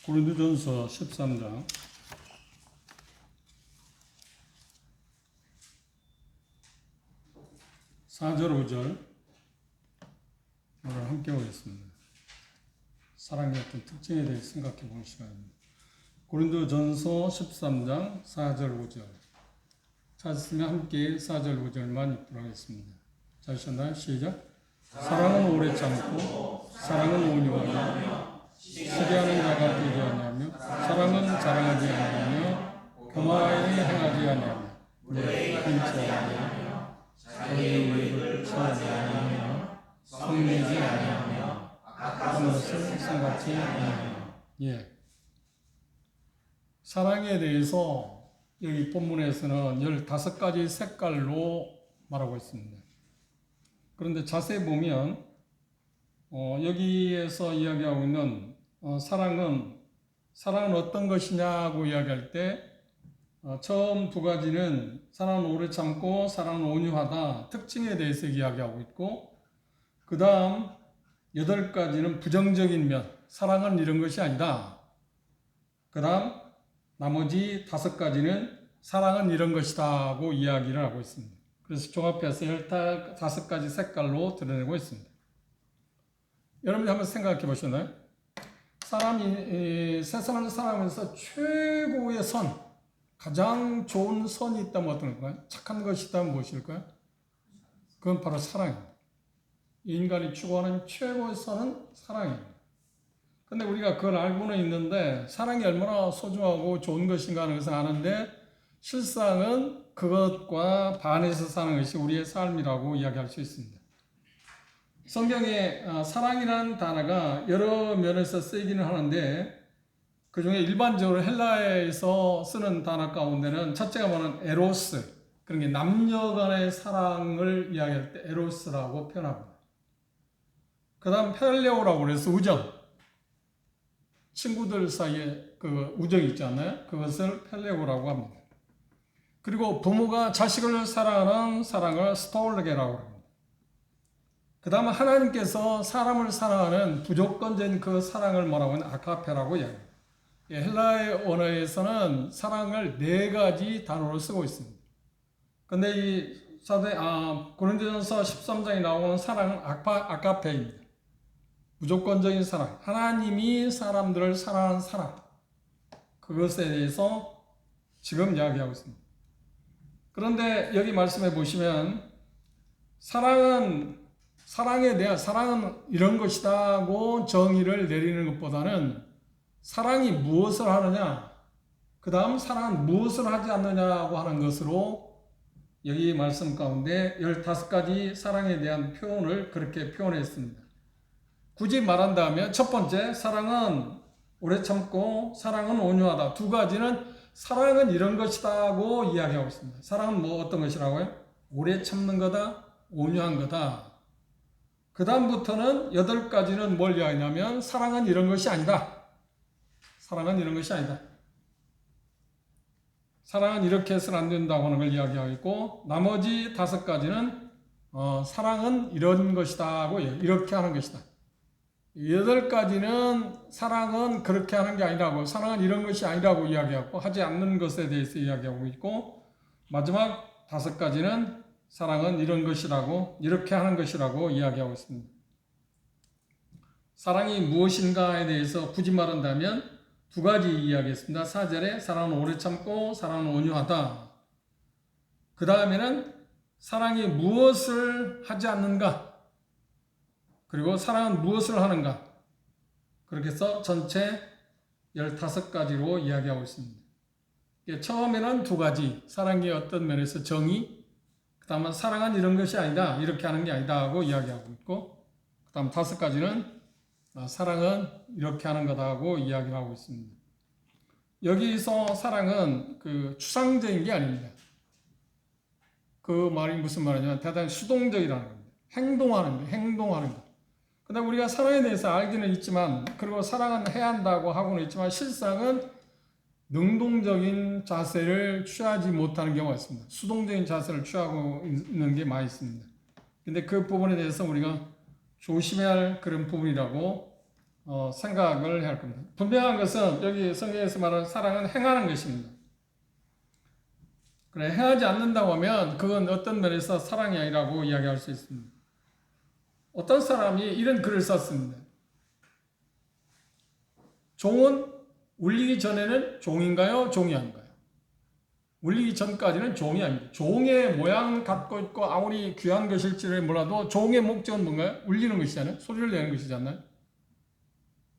고린도전서 13장 4절 5절 오늘 함께 보겠습니다. 사랑의 어떤 특징에 대해 생각해 보는 시간입니다. 고린도전서 13장 4절 5절 찾았으면 함께 4절 5절만 읽도록 하겠습니다. 찾으셨나요? 시작. 사랑은 오래 참고 사랑은 온유하며 시기하는 자가 되지 아니하며 사랑은 자랑하지 아니하며 교만하게 행하지 아니하며 물에 끊지 아니하며 자기의 의를 취하지 아니하며 성내지 아니하며 악한 것을 생각지 아니하며. 사랑에 대해서 여기 본문에서는 15가지 색깔로 말하고 있습니다. 그런데 자세히 보면 여기에서 이야기하고 있는 사랑은 어떤 것이냐고 이야기할 때 처음 두 가지는 사랑은 오래 참고 사랑은 온유하다 특징에 대해서 이야기하고 있고, 그 다음 8가지는 부정적인 면, 사랑은 이런 것이 아니다. 그 다음 나머지 5가지는 사랑은 이런 것이다 하고 이야기를 하고 있습니다. 그래서 종합해서 15가지 색깔로 드러내고 있습니다. 여러분이 한번 생각해 보셨나요? 사람이 세상을 살아가면서 최고의 선, 가장 좋은 선이 있다면 어떤 걸까요? 착한 것이 있다면 무엇일까요? 그건 바로 사랑입니다. 인간이 추구하는 최고의 선은 사랑입니다. 근데 우리가 그걸 알고는 있는데 사랑이 얼마나 소중하고 좋은 것인가 하는 것을 아는데 실상은 그것과 반해서 사는 것이 우리의 삶이라고 이야기할 수 있습니다. 성경에 사랑이라는 단어가 여러 면에서 쓰이기는 하는데 그 중에 일반적으로 헬라어에서 쓰는 단어 가운데는 첫째가 뭐냐면 에로스, 그런 게 남녀 간의 사랑을 이야기할 때 에로스라고 표현합니다. 그 다음 페렐레오라고 그래서 우정, 친구들 사이에 그 우정이 있지 않나요? 그것을 펠레오라고 합니다. 그리고 부모가 자식을 사랑하는 사랑을 스토르게라고 합니다. 그 다음 하나님께서 사람을 사랑하는 부조건적인 그 사랑을 뭐라고 하면 아가페라고 이야기합니다. 헬라의 언어에서는 사랑을 4가지 단어로 쓰고 있습니다. 근데 이 고린도전서 13장에 나오는 사랑은 아가페입니다. 무조건적인 사랑, 하나님이 사람들을 사랑하는 사랑, 그것에 대해서 지금 이야기하고 있습니다. 그런데 여기 말씀해 보시면 사랑은 이런 것이다고 정의를 내리는 것보다는 사랑이 무엇을 하느냐, 그 다음 사랑은 무엇을 하지 않느냐고 하는 것으로 여기 말씀 가운데 15가지 사랑에 대한 표현을 그렇게 표현했습니다. 굳이 말한다면 첫 번째, 사랑은 오래 참고 사랑은 온유하다. 2가지는 사랑은 이런 것이다고 이야기하고 있습니다. 사랑은 어떤 것이라고요? 오래 참는 거다, 온유한 거다. 그 다음부터는 8가지는 뭘 이야기하냐면 사랑은 이런 것이 아니다. 사랑은 이런 것이 아니다. 사랑은 이렇게 해서는 안 된다고 하는 걸 이야기하고 있고, 나머지 5가지는 사랑은 이런 것이다 하고 이렇게 하는 것이다. 8가지는 사랑은 그렇게 하는 게 아니라고, 사랑은 이런 것이 아니라고 이야기하고 하지 않는 것에 대해서 이야기하고 있고, 마지막 5가지는 사랑은 이런 것이라고, 이렇게 하는 것이라고 이야기하고 있습니다. 사랑이 무엇인가에 대해서 굳이 말한다면 2가지 이야기했습니다. 4절에 사랑은 오래 참고 사랑은 온유하다. 그 다음에는 사랑이 무엇을 하지 않는가, 그리고 사랑은 무엇을 하는가, 그렇게 해서 전체 15가지로 이야기하고 있습니다. 처음에는 2가지, 사랑의 어떤 면에서 정의, 그 다음은 사랑은 이런 것이 아니다, 이렇게 하는 게 아니다 하고 이야기하고 있고, 그 다음 5가지는 사랑은 이렇게 하는 거다 하고 이야기를 하고 있습니다. 여기서 사랑은 그 추상적인 게 아닙니다. 그 말이 무슨 말이냐면 대단히 수동적이라는 겁니다. 행동하는 것. 근데 우리가 사랑에 대해서 알기는 있지만, 그리고 사랑은 해야 한다고 하고는 있지만 실상은 능동적인 자세를 취하지 못하는 경우가 있습니다. 수동적인 자세를 취하고 있는 게 많이 있습니다. 근데 그 부분에 대해서 우리가 조심해야 할 그런 부분이라고 생각을 해야 할 겁니다. 분명한 것은 여기 성경에서 말하는 사랑은 행하는 것입니다. 그래, 행하지 않는다고 하면 그건 어떤 면에서 사랑이 아니라고 이야기할 수 있습니다. 어떤 사람이 이런 글을 썼습니다. 종은 울리기 전에는 종인가요? 종이 아닌가요? 울리기 전까지는 종이 아닙니다. 종의 모양 갖고 있고 아무리 귀한 것일지를 몰라도 종의 목적은 뭔가요? 울리는 것이잖아요. 소리를 내는 것이잖아요.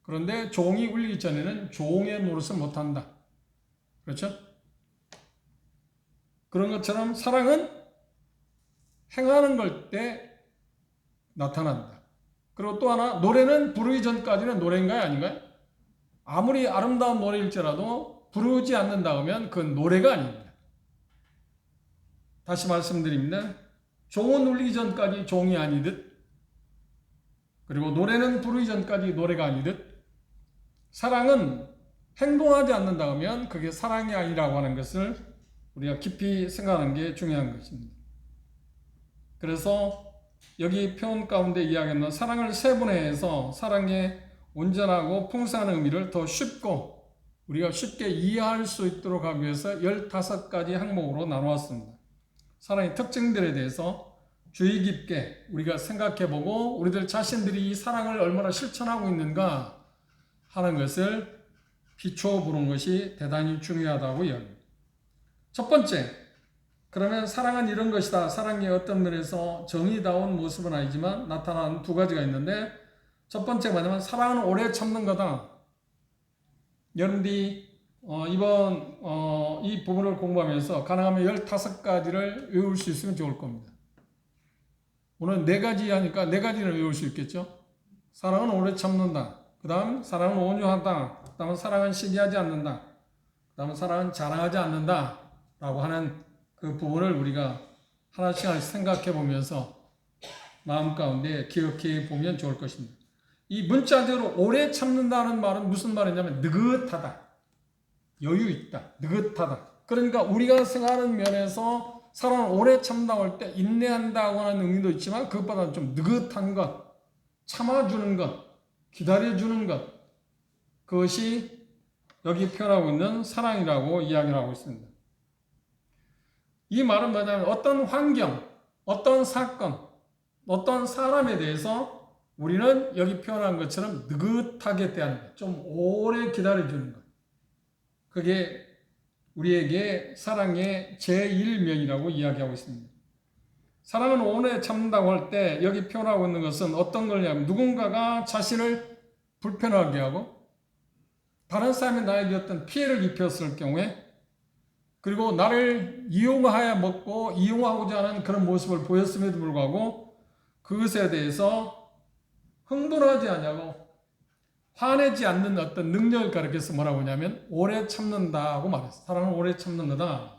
그런데 종이 울리기 전에는 종의 노릇을 못한다. 그렇죠? 그런 것처럼 사랑은 행하는 걸 때 나타난다. 그리고 또 하나, 노래는 부르기 전까지는 노래인가요? 아닌가요? 아무리 아름다운 노래일지라도 부르지 않는다 하면 그건 노래가 아닙니다. 다시 말씀드립니다. 종은 울리기 전까지 종이 아니듯, 그리고 노래는 부르기 전까지 노래가 아니듯, 사랑은 행동하지 않는다 하면 그게 사랑이 아니라고 하는 것을 우리가 깊이 생각하는 게 중요한 것입니다. 그래서 여기 표현 가운데 이야기하는 사랑을 세분화해서 사랑의 온전하고 풍성한 의미를 더 쉽고 우리가 쉽게 이해할 수 있도록 하기 위해서 15가지 항목으로 나누었습니다. 사랑의 특징들에 대해서 주의 깊게 우리가 생각해보고 우리들 자신들이 이 사랑을 얼마나 실천하고 있는가 하는 것을 비춰보는 것이 대단히 중요하다고 이야기합니다. 첫 번째, 그러면 사랑은 이런 것이다. 사랑의 어떤 면에서 정의다운 모습은 아니지만 나타나는 두 가지가 있는데, 첫 번째가 뭐냐면 사랑은 오래 참는 거다. 여러분들이 이번 이 부분을 공부하면서 가능하면 15가지를 외울 수 있으면 좋을 겁니다. 오늘 4가지 하니까 4가지를 외울 수 있겠죠. 사랑은 오래 참는다. 그 다음 사랑은 온유하다. 그 다음 사랑은 시기하지 않는다. 그 다음 사랑은 자랑하지 않는다. 라고 하는 그 부분을 우리가 하나씩 생각해 보면서 마음 가운데 기억해 보면 좋을 것입니다. 이 문자대로 오래 참는다는 말은 무슨 말이냐면 느긋하다. 여유 있다. 느긋하다. 그러니까 우리가 생각하는 면에서 사람을 오래 참다고 할 때 인내한다고 하는 의미도 있지만 그것보다는 좀 느긋한 것, 참아주는 것, 기다려주는 것, 그것이 여기 표현하고 있는 사랑이라고 이야기를 하고 있습니다. 이 말은 뭐냐면 어떤 환경, 어떤 사건, 어떤 사람에 대해서 우리는 여기 표현한 것처럼 느긋하게 대하는 것, 좀 오래 기다려주는 것. 그게 우리에게 사랑의 제1면이라고 이야기하고 있습니다. 사랑은 오래 참는다고 할 때 여기 표현하고 있는 것은 어떤 거냐면 누군가가 자신을 불편하게 하고 다른 사람이 나에게 어떤 피해를 입혔을 경우에 그리고 나를 이용하여 먹고 이용하고자 하는 그런 모습을 보였음에도 불구하고 그것에 대해서 흥분하지 않냐고 화내지 않는 어떤 능력을 가리켜서 뭐라고 하냐면 오래 참는다고 말했어요. 사랑은 오래 참는 거다.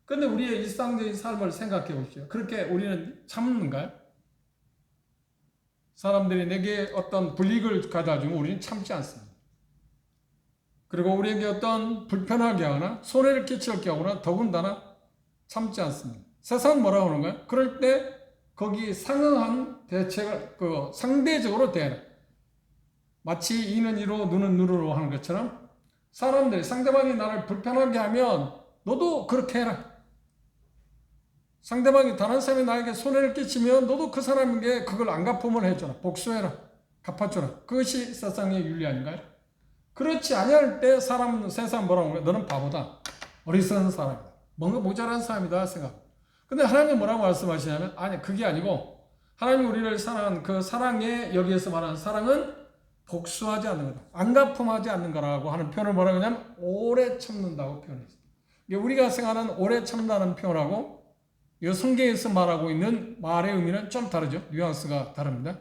그런데 우리의 일상적인 삶을 생각해 보십시오. 그렇게 우리는 참는가요? 사람들이 내게 어떤 불이익을 가져다 주면 우리는 참지 않습니다. 그리고 우리에게 어떤 불편하게 하거나 손해를 끼치게 하거나 더군다나 참지 않습니다. 세상은 뭐라고 하는 거예요? 그럴 때 거기 상응한 대책을 상대적으로 대해라. 마치 이는 이로 눈은 눈으로 하는 것처럼 사람들이 상대방이 나를 불편하게 하면 너도 그렇게 해라. 상대방이 다른 사람이 나에게 손해를 끼치면 너도 그 사람에게 그걸 안 갚음을 해줘라. 복수해라. 갚아줘라. 그것이 세상의 윤리 아닌가요? 그렇지 아니할 때 세상 뭐라고 하는 거야? 너는 바보다. 어리석은 사람이다. 뭔가 모자란 사람이다 생각. 근데 하나님이 뭐라고 말씀하시냐면 아니 그게 아니고 하나님이 우리를 사랑한 그 사랑에 여기에서 말하는 사랑은 복수하지 않는 거다. 안 갚음하지 않는 거라고 하는 표현을 뭐라고 하냐면 오래 참는다고 표현했어요. 우리가 생각하는 오래 참는다는 표현하고 이 성경에서 말하고 있는 말의 의미는 좀 다르죠. 뉘앙스가 다릅니다.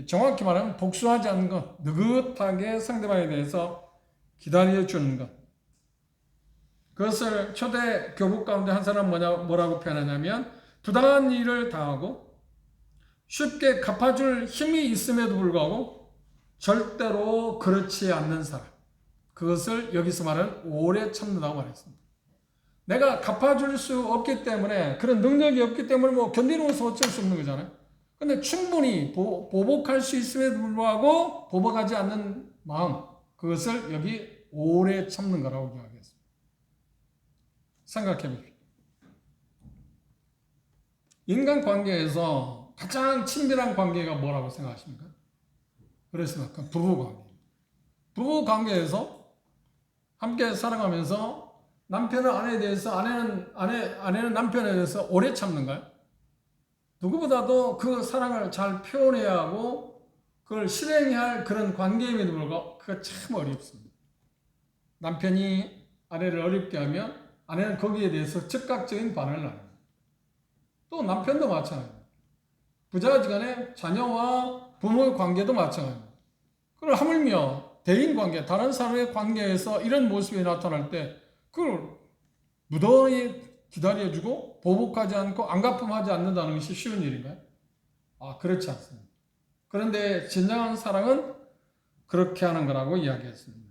정확히 말하면 복수하지 않는 것, 느긋하게 상대방에 대해서 기다려주는 것. 그것을 초대 교복 가운데 한 사람 뭐라고 표현하냐면 부당한 일을 당하고 쉽게 갚아줄 힘이 있음에도 불구하고 절대로 그렇지 않는 사람. 그것을 여기서 말하는 오래 참는다고 말했습니다. 내가 갚아줄 수 없기 때문에 그런 능력이 없기 때문에 뭐 견디는 것은 어쩔 수 없는 거잖아요. 근데 충분히 보복할 수 있음에도 불구하고 보복하지 않는 마음, 그것을 여기 오래 참는 거라고 이야기했습니다. 생각해 보십시오. 인간관계에서 가장 친밀한 관계가 뭐라고 생각하십니까? 그렇습니까? 부부관계. 부부관계에서 함께 살아가면서 남편은 아내에 대해서, 아내는 남편에 대해서 오래 참는가요? 누구보다도 그 사랑을 잘 표현해야 하고 그걸 실행해야 할 그런 관계임에도 불구하고 그거 참 어렵습니다. 남편이 아내를 어렵게 하면 아내는 거기에 대해서 즉각적인 반응을 합니다. 또 남편도 마찬가지입니다. 부자지간에 자녀와 부모의 관계도 마찬가지입니다. 그걸 하물며 대인관계, 다른 사람의 관계에서 이런 모습이 나타날 때 그걸 무던히 기다려주고 보복하지 않고 안갚음하지 않는다는 것이 쉬운 일인가요? 그렇지 않습니다. 그런데 진정한 사랑은 그렇게 하는 거라고 이야기했습니다.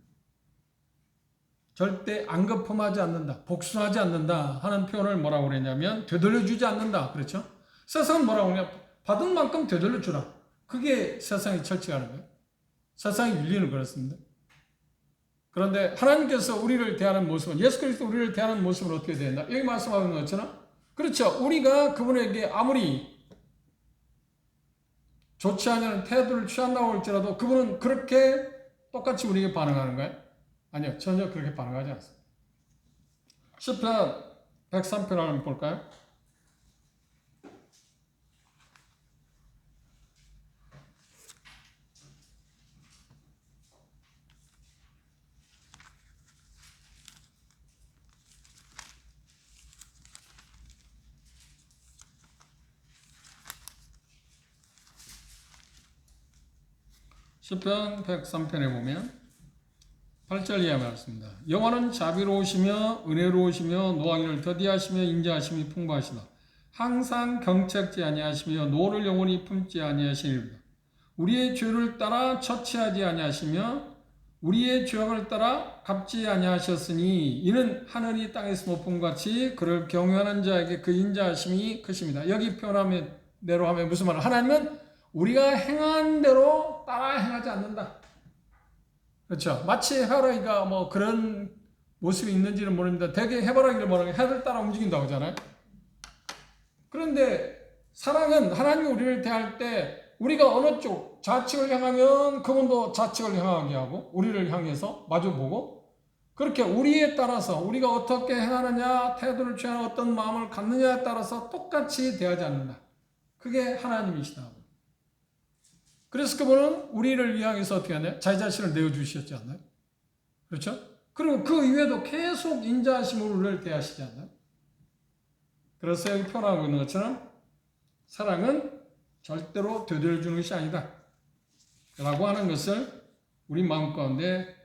절대 안갚음하지 않는다, 복수하지 않는다 하는 표현을 뭐라고 그랬냐면 되돌려주지 않는다. 그렇죠? 세상은 뭐라고 그러냐? 받은 만큼 되돌려주라. 그게 세상의 철칙하는 거예요. 세상의 윤리는 그렇습니다. 그런데 하나님께서 우리를 대하는 모습은, 예수 그리스도 우리를 대하는 모습은 어떻게 된다? 여기 말씀하는 것처럼, 그렇죠. 우리가 그분에게 아무리 좋지 않은 태도를 취한다고 할지라도 그분은 그렇게 똑같이 우리에게 반응하는가요? 아니요. 전혀 그렇게 반응하지 않습니다. 시편 103편 한번 볼까요? 시편 103편에 보면 8절 이하 말씀입니다. 여호와는 자비로우시며 은혜로우시며 노하기를 더디하시며 인자하심이 풍부하시다. 항상 경책지 아니하시며 노를 영원히 품지 아니하시리로다. 우리의 죄를 따라 처치하지 아니하시며 우리의 죄악을 따라 갚지 아니하셨으니 이는 하늘이 땅에서 높음 같이 그를 경외하는 자에게 그 인자하심이 크십니다. 여기 표현하면 대로 하면 무슨 말이야? 하나님은 우리가 행한 대로 따라 행하지 않는다. 그렇죠. 마치 해바라기가 뭐 그런 모습이 있는지는 모릅니다. 대개 해바라기를 뭐라고 해를 따라 움직인다고 하잖아요. 그런데 사랑은 하나님이 우리를 대할 때 우리가 어느 쪽 좌측을 향하면 그분도 좌측을 향하게 하고 우리를 향해서 마주보고 그렇게 우리에 따라서 우리가 어떻게 행하느냐 태도를 취하는 어떤 마음을 갖느냐에 따라서 똑같이 대하지 않는다. 그게 하나님이시다. 그래서 그분은 우리를 향해서 어떻게 하냐? 자기 자신을 내어주셨지 않나요? 그렇죠? 그리고 그 이외에도 계속 인자하심으로 우리를 대하시지 않나요? 그래서 여기 표현하고 있는 것처럼 사랑은 절대로 되돌려주는 것이 아니다. 라고 하는 것을 우리 마음 가운데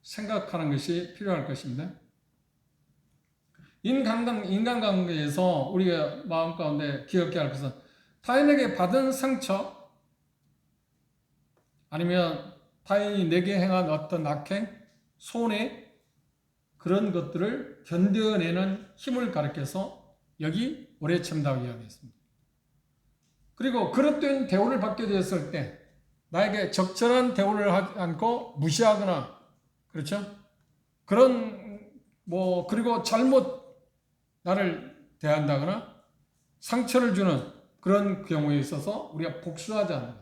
생각하는 것이 필요할 것입니다. 인간관계에서 우리가 마음 가운데 기억해야 할 것은 타인에게 받은 상처 아니면 타인이 내게 행한 어떤 악행, 손해 그런 것들을 견뎌내는 힘을 가르쳐서 여기 오래 참다고 이야기했습니다. 그리고 그릇된 대우를 받게 되었을 때 나에게 적절한 대우를 하지 않고 무시하거나 그렇죠? 그리고 잘못 나를 대한다거나 상처를 주는 그런 경우에 있어서 우리가 복수하지 않는다.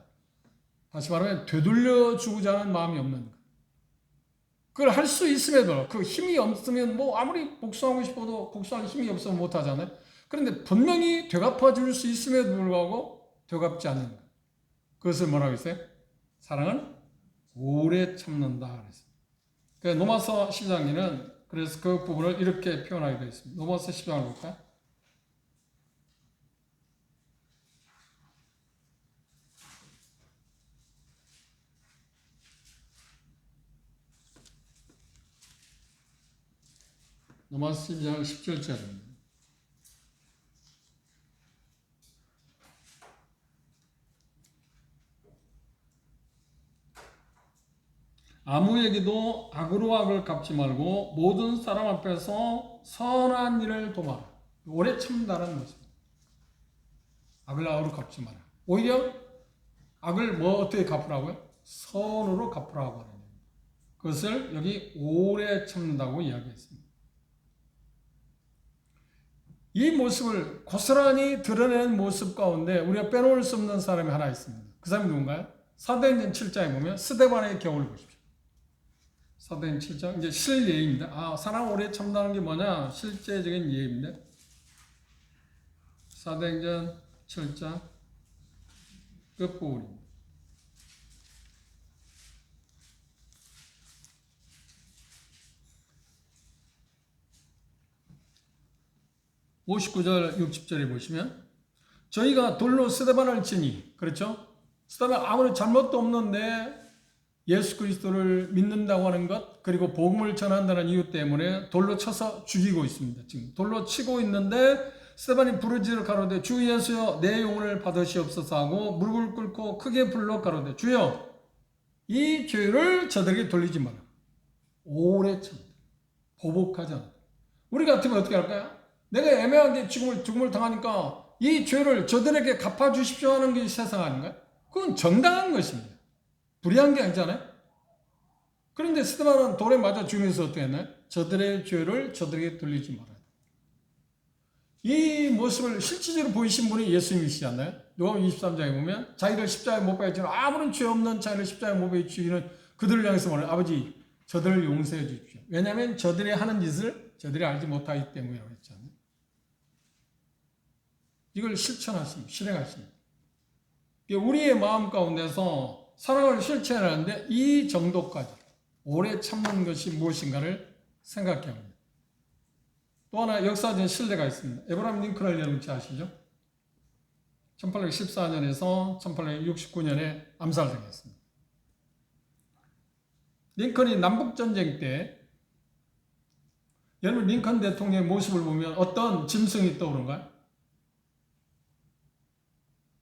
다시 말하면 되돌려주고자 하는 마음이 없는 것. 그걸 할 수 있음에도 그 힘이 없으면 뭐 아무리 복수하고 싶어도 복수할 힘이 없으면 못하잖아요. 그런데 분명히 되갚아 줄 수 있음에도 불구하고 되갚지 않는 것. 그것을 뭐라고 했어요? 사랑은 오래 참는다 그랬어요. 그러니까 로마서 12장에는 그래서 그 부분을 이렇게 표현하게 되어 있습니다. 로마서 12장을 볼까요? 로마서 12장 17절입니다. 아무에게도 악으로 악을 갚지 말고 모든 사람 앞에서 선한 일을 도마라. 오래 참다는 것입니다. 악을 악으로 갚지 마라. 오히려 악을 뭐 어떻게 갚으라고요? 선으로 갚으라고 하는 겁니다. 그것을 여기 오래 참는다고 이야기했습니다. 이 모습을 고스란히 드러내는 모습 가운데 우리가 빼놓을 수 없는 사람이 하나 있습니다. 그 사람이 누군가요? 사도행전 7장에 보면 스데반의 경우를 보십시오. 사도행전 7장 이제 실예입니다. 사랑 오래 참다는 게 뭐냐? 실제적인 예입니다. 사도행전 7장 끝부분입니다. 59절 60절에 보시면 저희가 돌로 스데반을 치니 그렇죠? 스데반 아무런 잘못도 없는데 예수 그리스도를 믿는다고 하는 것 그리고 복음을 전한다는 이유 때문에 돌로 쳐서 죽이고 있습니다. 지금 돌로 치고 있는데 스데반이 부르짖어 가로되 주 예수여 내 영혼을 받으시옵소서 하고 무릎을 꿇고 크게 불러 가로되 주여 이 죄를 저들에게 돌리지 마라. 오래 참다. 보복하지 않다. 우리 같으면 어떻게 할까요? 내가 애매하게 죽음을 당하니까 이 죄를 저들에게 갚아주십시오 하는 게 세상 아닌가요? 그건 정당한 것입니다. 불의한 게 아니잖아요. 그런데 스데반은 돌에 맞아 죽으면서 어떻게 했나요? 저들의 죄를 저들에게 돌리지 말아야 돼. 이 모습을 실질적으로 보이신 분이 예수님이시지 않나요? 요한복음 23장에 보면 자기를 십자가에 못 박았지만 아무런 죄 없는 자기를 십자가에 못 박아 죽이는 그들을 향해서 말해요. 아버지 저들을 용서해 주십시오. 왜냐하면 저들이 하는 짓을 저들이 알지 못하기 때문이라고 했잖아요. 이걸 실천하십니다. 실행하십니다. 우리의 마음 가운데서 사랑을 실천하는데 이 정도까지 오래 참는 것이 무엇인가를 생각해야 합니다. 또 하나 역사적인 신뢰가 있습니다. 에브라임 링컨을 여러분 아시죠? 1814년에서 1869년에 암살당했습니다. 링컨이 남북전쟁 때 여러분 링컨 대통령의 모습을 보면 어떤 짐승이 떠오른가요?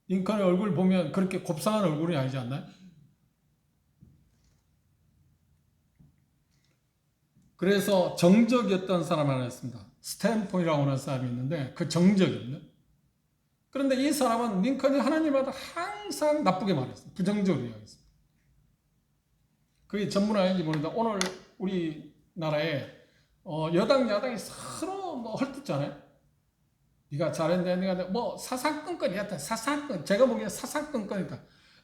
링컨의 얼굴 보면 그렇게 곱상한 얼굴이 아니지 않나요? 그래서 정적이었던 사람 하나 있습니다. 스탠폰이라고 하는 사람이 있는데 그 정적입니다. 그런데 이 사람은 링컨이 하나님마다 항상 나쁘게 말했어요. 부정적으로 이야기했습니다. 그게 전문 아닌지 모르는데 오늘 우리나라에 여당 야당이 서로 헐뜯잖아요. 네가 잘했네, 네가 뭐 사사건건이었다. 사사건 제가 보기엔 사사건건이다.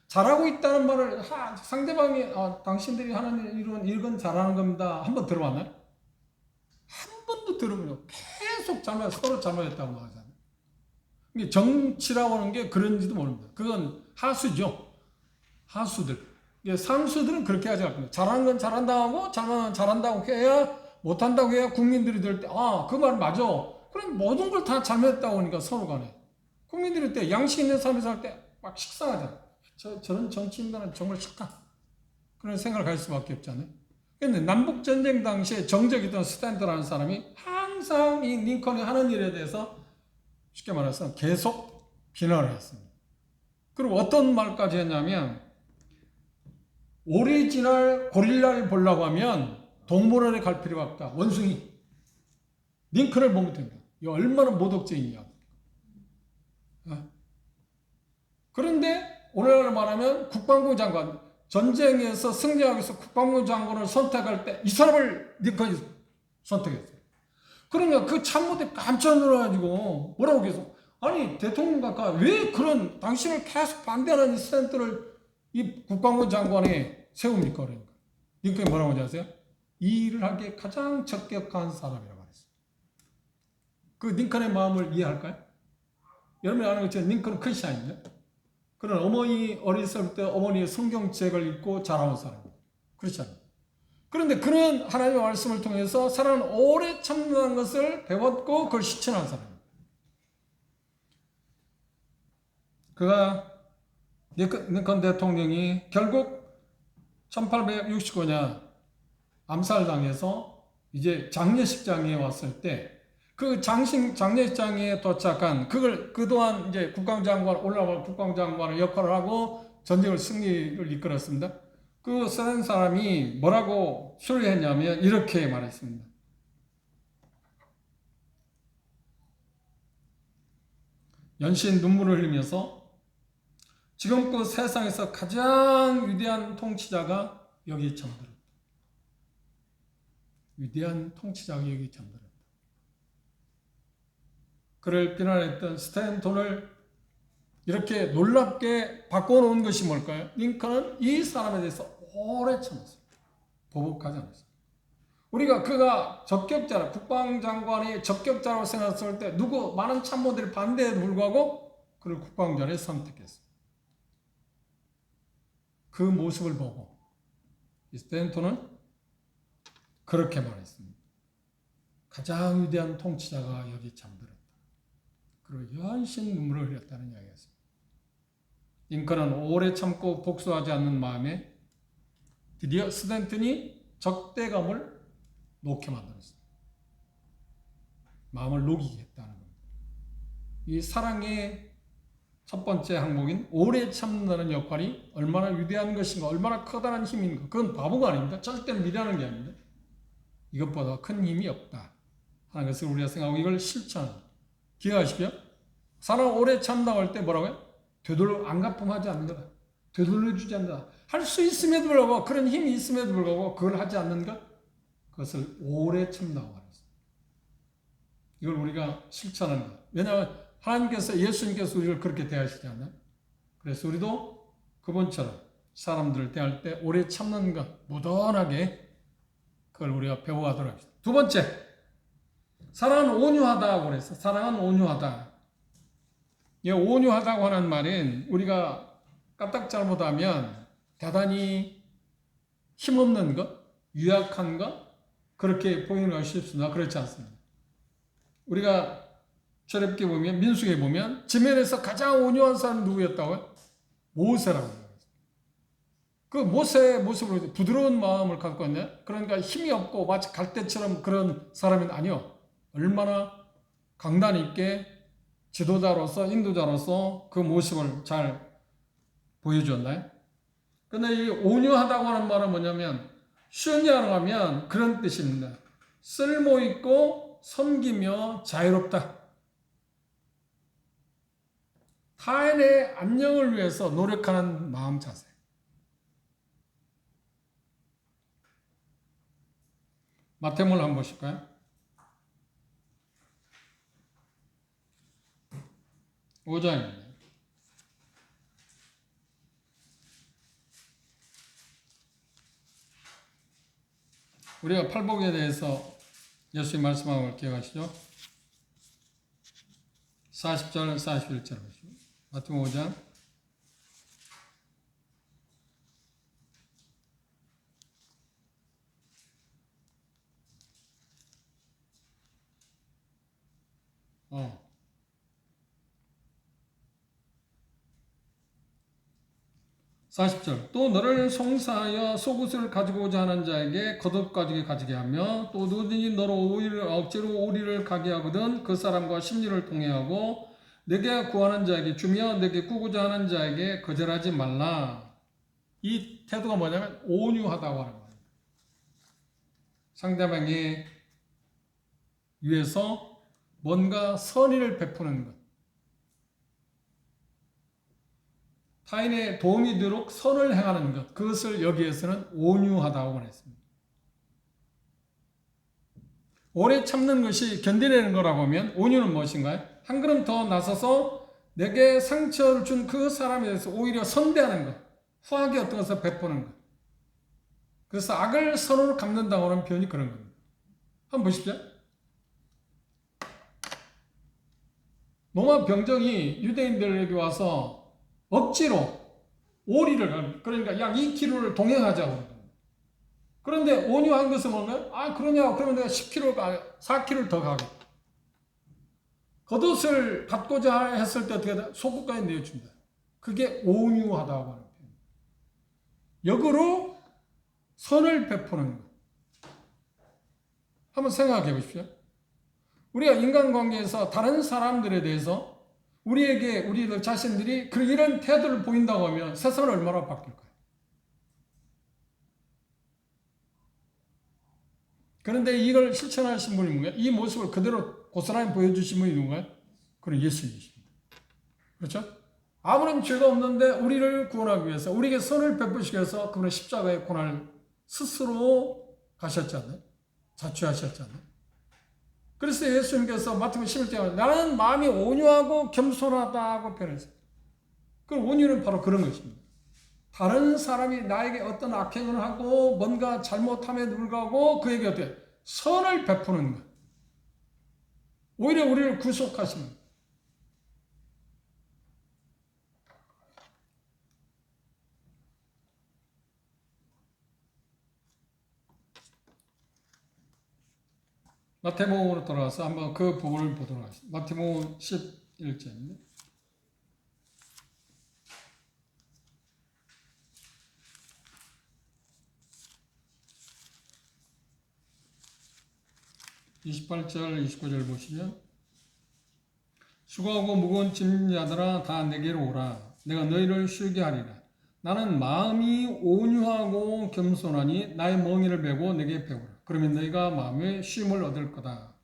잘하고 있다는 말을 상대방이 당신들이 하는 일은 이건 잘하는 겁니다. 한번 들어봤나요? 한 번도 들어보면 계속 서로 잘못했다고 하잖아요. 이게 정치라고 하는 게 그런지도 모릅니다. 그건 하수죠. 하수들. 상수들은 그렇게 하지 않습니다. 잘하는 건 잘한다고 하고 잘하는 건 잘한다고 해야 못한다고 해야 국민들이 들 때 그 말 맞아. 그럼 모든 걸 다 잘못했다고 하니까 서로 간에 국민들이 때 양식 있는 삶을 살 때 막 식상하잖아. 저런 정치인들은 정말 싫다. 그런 생각을 할 수밖에 없잖아요. 그런데 남북전쟁 당시에 정적이던 스탠드라는 사람이 항상 이 링컨이 하는 일에 대해서 쉽게 말해서 계속 비난을 했습니다. 그리고 어떤 말까지 했냐면 오리지널 고릴라를 보려고 하면 동물원에 갈 필요가 없다. 원숭이. 링컨을 보면 된다. 이 얼마나 모독적인 이야기입니까? 그런데 오늘날 말하면 국방부 장관, 전쟁에서 승리하기 위해서 국방부 장관을 선택할 때 이 사람을 링컨이 선택했어요. 그러니까 그 참모들이 깜짝 놀라가지고 뭐라고 계속 아니 대통령 각하 왜 그런 당신을 계속 반대하는 스탠드를 이 국방부 장관에 세웁니까? 그러니까 링컨이 뭐라고 하지 아세요? 이 일을 하기에 가장 적격한 사람이라고 말했어요. 그 링컨의 마음을 이해할까요? 여러분이 아는 것처럼 링컨은 크리스찬입니다. 그런 어머니 어렸을 때 어머니의 성경책을 읽고 자라온 사람입니다. 크리스찬입니다. 그런데 그런 하나님의 말씀을 통해서 사랑은 오래 참는다는 것을 배웠고 그걸 실천한 사람입니다. 그가 링컨 대통령이 결국 1869년 암살당해서 이제 장례식장에 왔을 때 그 장례식장에 도착한 그동안 이제 국방장관 올라갈 국방장관의 역할을 하고 전쟁을 승리를 이끌었습니다. 그 쓰는 사람이 뭐라고 소리했냐면 이렇게 말했습니다. 연신 눈물을 흘리면서 지금껏 세상에서 가장 위대한 통치자가 여기 잠들었다. 위대한 통치자가 여기 잠들었다. 그를 비난했던 스탠턴을 이렇게 놀랍게 바꿔놓은 것이 뭘까요? 링컨은 이 사람에 대해서 오래 참았어요. 보복하지 않았어요. 우리가 그가 적격자라, 국방장관이 적격자라고 생각했을 때 많은 참모들이 반대에도 불구하고 그를 국방장관에 선택했어요. 그 모습을 보고 스탠턴은 그렇게 말했습니다. 가장 위대한 통치자가 여기 잠들었다. 그리고 연신 눈물을 흘렸다는 이야기였습니다. 링컨은 오래 참고 복수하지 않는 마음에 드디어 스탠턴이 적대감을 놓게 만들었습니다. 마음을 녹이게 했다는 겁니다. 이 사랑의 첫 번째 항목인 오래 참는다는 역할이 얼마나 위대한 것인가, 얼마나 커다란 힘인가. 그건 바보가 아닙니다. 절대로 미련한 게 아닙니다. 이것보다 큰 힘이 없다 하는 것을 우리가 생각하고 이걸 실천합니다. 기억하십시오. 사람 오래 참다고 할 때 뭐라고요? 되돌려 안갚음하지 않는 거다. 되돌려주지 않는다. 할 수 있음에도 불구하고 그런 힘이 있음에도 불구하고 그걸 하지 않는 것, 그것을 오래 참다고 말했습니다. 이걸 우리가 실천하는 것. 왜냐하면 하나님께서 예수님께서 우리를 그렇게 대하시지 않나요? 그래서 우리도 그분처럼 사람들을 대할 때 오래 참는 것, 무던하게 그걸 우리가 배워가도록 합시다. 두 번째, 사랑은 온유하다고 그랬어요. 사랑은 온유하다. 이 온유하다고 하는 말은 우리가 까딱 잘못하면 대단히 힘없는 것, 유약한 것, 그렇게 보이는 것이 쉽습니다. 그렇지 않습니다. 우리가 출애굽기 보면, 민수기에 보면 지면에서 가장 온유한 사람은 누구였다고요? 모세라고 해요. 그 모세의 모습으로 부드러운 마음을 갖고 있네. 그러니까 힘이 없고 마치 갈대처럼 그런 사람은 아니요. 얼마나 강단 있게 지도자로서 인도자로서 그 모습을 잘 보여줬나요? 근데 이 온유하다고 하는 말은 뭐냐면 쉬운 예로 하면 그런 뜻입니다. 쓸모있고 섬기며 자유롭다. 타인의 안녕을 위해서 노력하는 마음 자세. 마태복음 한번 보실까요? 5장입니다. 우리가 팔복에 대해서 예수님 말씀하는 걸 기억하시죠? 40절, 41절 보시죠. 마태복음 5장. 어. 40절. 또 너를 송사하여 속옷을 가지고 오자 하는 자에게 겉옷 가지게 하며 또 누구든지 너로 억지로 오리를 가게 하거든 그 사람과 심리를 통해하고 내게 구하는 자에게 주며 내게 구고자 하는 자에게 거절하지 말라. 이 태도가 뭐냐면 온유하다고 하는 거예요. 상대방에 위해서 뭔가 선의를 베푸는 것. 타인의 도움이 되도록 선을 행하는 것. 그것을 여기에서는 온유하다고 말했습니다. 오래 참는 것이 견디내는 거라고 하면 온유는 무엇인가요? 한 걸음 더 나서서 내게 상처를 준 그 사람에 대해서 오히려 선대하는 것. 후하게 어떤 것을 베푸는 것. 그래서 악을 선으로 갚는다고 하는 표현이 그런 겁니다. 한번 보십시오. 로마 병정이 유대인들에게 와서 억지로 오리를, 그러니까 약 2km를 동행하자고. 그런데 온유한 것은 뭔가요? 아, 그러냐? 그러면 내가 10km, 4km를 더 가고. 겉옷을 갖고자 했을 때 어떻게 돼? 속옷까지 내어준다. 그게 온유하다고 하는 표현. 역으로 선을 베푸는 것. 한번 생각해 보십시오. 우리가 인간관계에서 다른 사람들에 대해서 우리들 자신들이 이런 태도를 보인다고 하면 세상은 얼마나 바뀔까요? 그런데 이걸 실천하신 분이 누구예요? 이 모습을 그대로 고스란히 보여주신 분이 누군가요? 그건 예수님이십니다. 그렇죠? 아무런 죄가 없는데 우리를 구원하기 위해서, 우리에게 선을 베푸시기 위해서 그분의 십자가의 고난을 스스로 가셨잖아요. 자취하셨잖아요. 그래서 예수님께서 마태복음 11장에 나는 마음이 온유하고 겸손하다고 표현했어요. 그 온유는 바로 그런 것입니다. 다른 사람이 나에게 어떤 악행을 하고 뭔가 잘못함에 불구하고 그에게 어떻게 선을 베푸는 것. 오히려 우리를 구속하시는 것. 마태복음으로 돌아와서 한번 그 부분을 보도록 하겠습니다. 마태복음 11장입니다. 28절, 29절 보시면 수고하고 무거운 짐 자들아 다 내게로 오라. 내가 너희를 쉬게 하리라. 나는 마음이 온유하고 겸손하니 나의 멍에를 메고 내게 배우라. 그러면 너희가 마음에 쉼을 얻을 거다.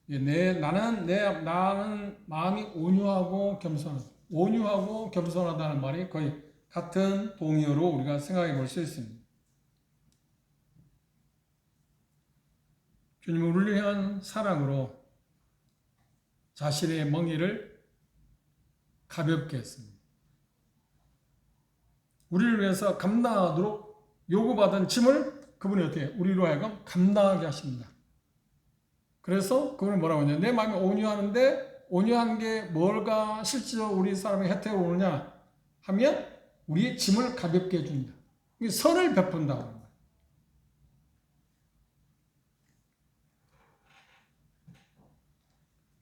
나는 마음이 온유하고 겸손하다. 온유하고 겸손하다는 말이 거의 같은 동의어로 우리가 생각해 볼 수 있습니다. 주님은 우리를 향한 사랑으로 자신의 멍에를 가볍게 했습니다. 우리를 위해서 감당하도록 요구받은 짐을 그분이 어떻게 우리로 하여금 감당하게 하십니다. 그래서 그분은 뭐라고 하냐? 내 마음이 온유하는데 온유한 게 뭘까 실제로 우리 사람의 혜택을 오느냐 하면 우리의 짐을 가볍게 해줍니다. 선을 베푼다고 합니다.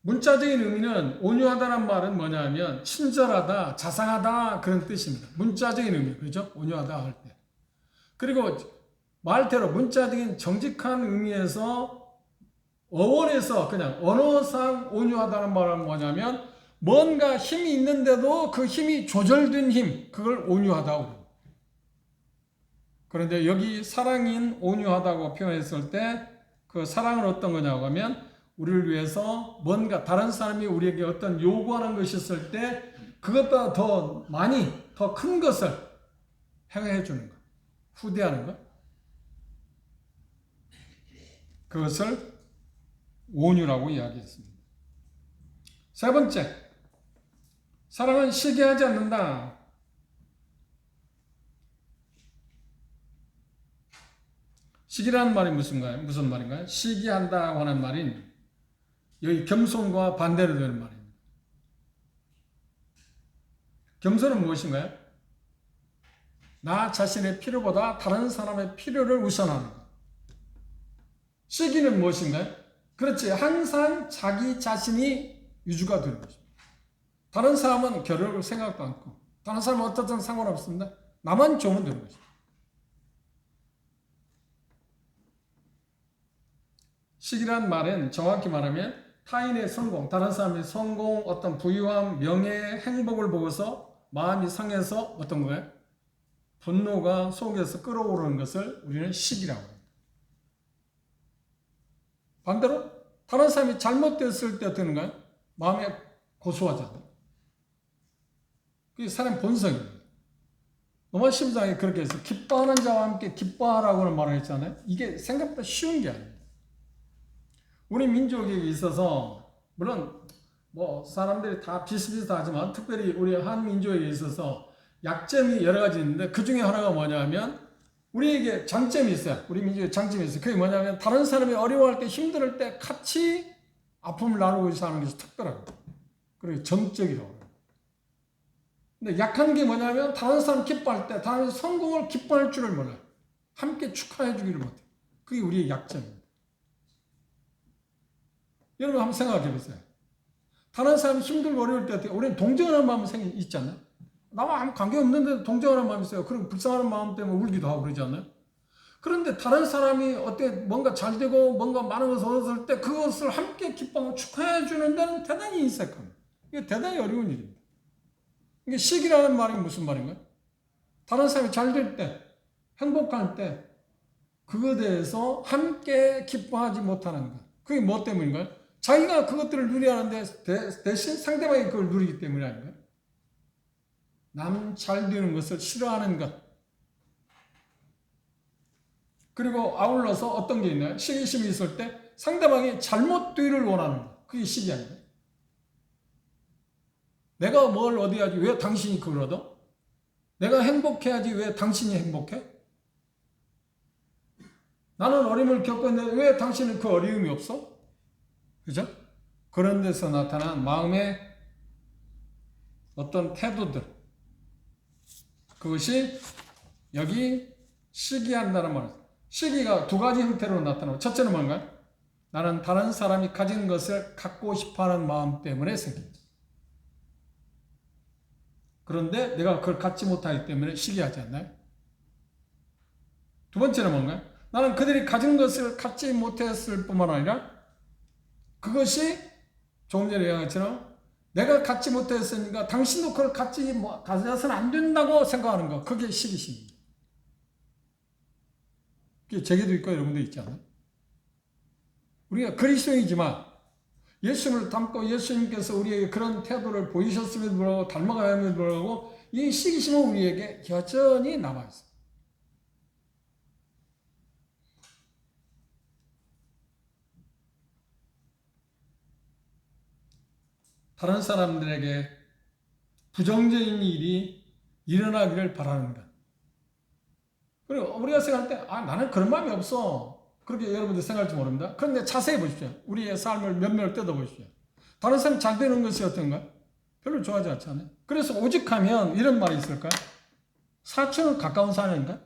문자적인 의미는 온유하다는 말은 뭐냐 하면 친절하다, 자상하다 그런 뜻입니다. 문자적인 의미, 그렇죠? 온유하다 할 때. 그리고 말대로 문자적인 정직한 의미에서 어원에서 그냥 언어상 온유하다는 말은 뭐냐면 뭔가 힘이 있는데도 그 힘이 조절된 힘, 그걸 온유하다고 합니다. 그런데 여기 사랑인 온유하다고 표현했을 때 그 사랑은 어떤 거냐고 하면 우리를 위해서 뭔가 다른 사람이 우리에게 어떤 요구하는 것이 있을 때 그것보다 더 많이 더 큰 것을 행해 주는 것, 후대하는 것. 그것을 온유라고 이야기했습니다. 세 번째, 사랑은 시기하지 않는다. 시기라는 말이 무슨 말인가요? 시기한다고 하는 말인 여기 겸손과 반대로 되는 말입니다. 겸손은 무엇인가요? 나 자신의 필요보다 다른 사람의 필요를 우선하는 것. 시기는 무엇인가요? 그렇지. 항상 자기 자신이 위주가 되는 것입니다. 다른 사람은 결혼을 생각도 않고 다른 사람은 어떻든 상관없습니다. 나만 좋으면 되는 것입니다. 시기란 말은 정확히 말하면 타인의 성공, 다른 사람의 성공, 어떤 부유함, 명예, 행복을 보고서 마음이 상해서 어떤 거예요? 분노가 속에서 끓어오르는 것을 우리는 시기라고 합니다. 반대로 다른 사람이 잘못됐을 때 어떻게 되는가요? 마음에 고소하잖아요. 그게 사람 본성입니다. 로마 12장에 그렇게 해서 기뻐하는 자와 함께 기뻐하라고는 말을 했잖아요. 이게 생각보다 쉬운 게 아닙니다. 우리 민족에 있어서 물론 뭐 사람들이 다 비슷비슷하지만 특별히 우리 한민족에 있어서 약점이 여러 가지 있는데 그 중에 하나가 뭐냐면 우리에게 장점이 있어요. 우리 민족에 장점이 있어요. 그게 뭐냐면 다른 사람이 어려워할 때 힘들 때 같이 아픔을 나누고 사는 것이 특별하고 그리고 정적이라고. 근데 약한 게 뭐냐면 다른 사람 기뻐할 때 다른 성공을 기뻐할 줄을 몰라요. 함께 축하해 주기를 못해요. 그게 우리의 약점입니다. 여러분 한번 생각해 보세요. 다른 사람이 힘들고 어려울 때 어떻게 우리는 동정하는 마음이 있잖아요. 나와 아무 관계없는데 동정하는 마음이 있어요. 그리고 불쌍하는 마음 때문에 울기도 하고 그러지 않나요? 그런데 다른 사람이 어떻게 뭔가 잘 되고 뭔가 많은 것을 얻었을 때 그것을 함께 기뻐하고 축하해 주는 데는 대단히 인색합니다. 이게 대단히 어려운 일입니다. 이게 시기라는 말이 무슨 말인가요? 다른 사람이 잘 될 때, 행복할 때 그거에 대해서 함께 기뻐하지 못하는 것. 그게 뭐 때문인가요? 자기가 그것들을 누리하는데 대신 상대방이 그걸 누리기 때문이 아닌가요? 남 잘 되는 것을 싫어하는 것. 그리고 아울러서 어떤 게 있나요? 시기심이 있을 때 상대방이 잘못되기를 원하는 것. 그게 시기 아니에요? 내가 뭘 어디 하지? 왜 당신이 그걸 얻어? 내가 행복해야지 왜 당신이 행복해? 나는 어려움을 겪고 있는데 왜 당신은 그 어려움이 없어? 그죠? 그런 데서 나타난 마음의 어떤 태도들. 그것이 여기 시기한다는 말이에요. 시기가 두 가지 형태로 나타나고, 첫째는 뭔가요? 나는 다른 사람이 가진 것을 갖고 싶어하는 마음 때문에 생깁니다. 그런데 내가 그걸 갖지 못하기 때문에 시기하지 않나요? 두 번째는 뭔가요? 나는 그들이 가진 것을 갖지 못했을 뿐만 아니라 그것이 조금 전에 얘기한 것처럼 내가 갖지 못했으니까 당신도 그걸 가져서는 안 된다고 생각하는 거. 그게 시기심입니다. 그게 제게도 있고 여러분도 있지 않아요? 우리가 그리스도이지만 예수님을 닮고 예수님께서 우리에게 그런 태도를 보이셨음에도 불구하고 닮아가야함에도 불구하고 이 시기심은 우리에게 여전히 남아있어요. 다른 사람들에게 부정적인 일이 일어나기를 바라는 것. 그리고 우리가 생각할 때 나는 그런 마음이 없어. 그렇게 여러분들 생각할지 모릅니다. 그런데 자세히 보십시오. 우리의 삶을 면면을 뜯어보십시오. 다른 사람이 잘 되는 것이 어떤가? 별로 좋아하지 않잖아요. 그래서 오직하면 이런 말이 있을까요? 사촌은 가까운 사이인가?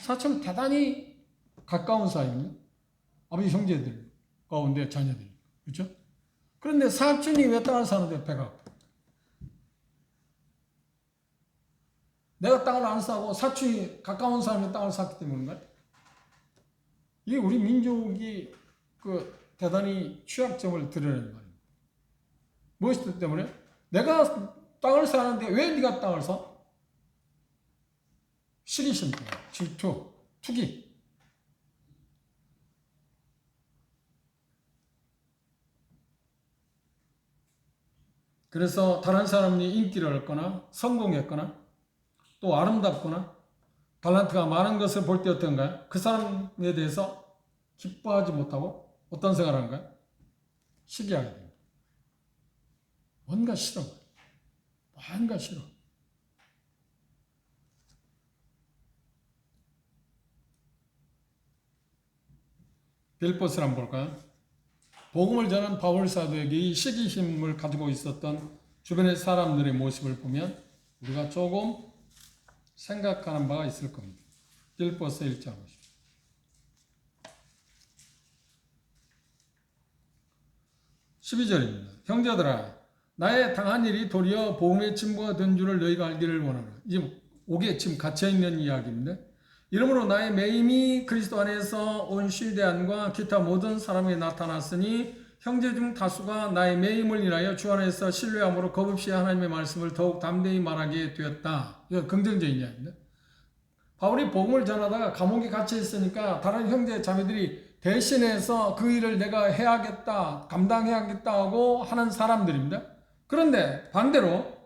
사촌은 대단히 가까운 사이입니다. 아버지 형제들 가운데 자녀들. 그렇죠? 그런데 사촌이 왜 땅을 사는데 배가 아파? 내가 땅을 안 사고 사촌이 가까운 사람이 땅을 샀기 때문인가요? 이게 우리 민족이 대단히 취약점을 드러내는 말입니다. 무엇이 때문에? 내가 땅을 사는데 왜 네가 땅을 사? 시기심, 질투, 투기. 그래서 다른 사람이 인기를 얻거나 성공했거나 또 아름답거나 달란트가 많은 것을 볼 때 어떤가요? 그 사람에 대해서 기뻐하지 못하고 어떤 생각을 하는가요? 시기하게 됩니다. 뭔가 싫어. 뭔가 싫어. 빌보스를 한번 볼까요? 복음을 전한 바울 사도에게 이 시기심을 가지고 있었던 주변의 사람들의 모습을 보면 우리가 조금 생각하는 바가 있을 겁니다. 빌보스 1장 보십시오. 12절입니다. 형제들아, 나의 당한 일이 도리어 복음의 진보가 된 줄을 너희가 알기를 원하노라. 이제 옥에 지금 갇혀있는 이야기입니다. 이러므로 나의 매임이 그리스도 안에서 온 시대안과 기타 모든 사람에게 나타났으니 형제 중 다수가 나의 매임을 인하여 주 안에서 신뢰함으로 겁없이 하나님의 말씀을 더욱 담대히 말하게 되었다. 이건 긍정적인 이야기입니다. 바울이 복음을 전하다가 감옥에 갇혀 있으니까 다른 형제 자매들이 대신해서 그 일을 내가 해야겠다, 감당해야겠다고 하는 사람들입니다. 그런데 반대로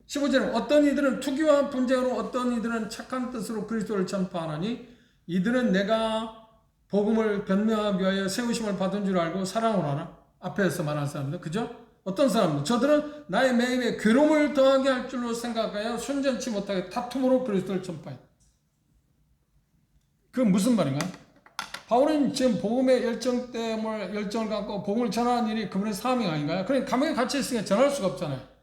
15절은 어떤 이들은 투기와 분쟁으로 어떤 이들은 착한 뜻으로 그리스도를 전파하나니 이들은 내가 복음을 변명하기 위하여 세우심을 받은 줄 알고 사랑을 하나? 앞에서 말한 사람들, 그죠? 어떤 사람들? 저들은 나의 매임에 괴로움을 더하게 할 줄로 생각하여 순전치 못하게 다툼으로 그리스도를 전파했다. 그건 무슨 말인가? 바울은 지금 복음의 열정을 갖고 복음을 전하는 일이 그분의 사명 아닌가요? 그러니까 감옥에 갇혀 있으니까 전할 수가 없잖아요.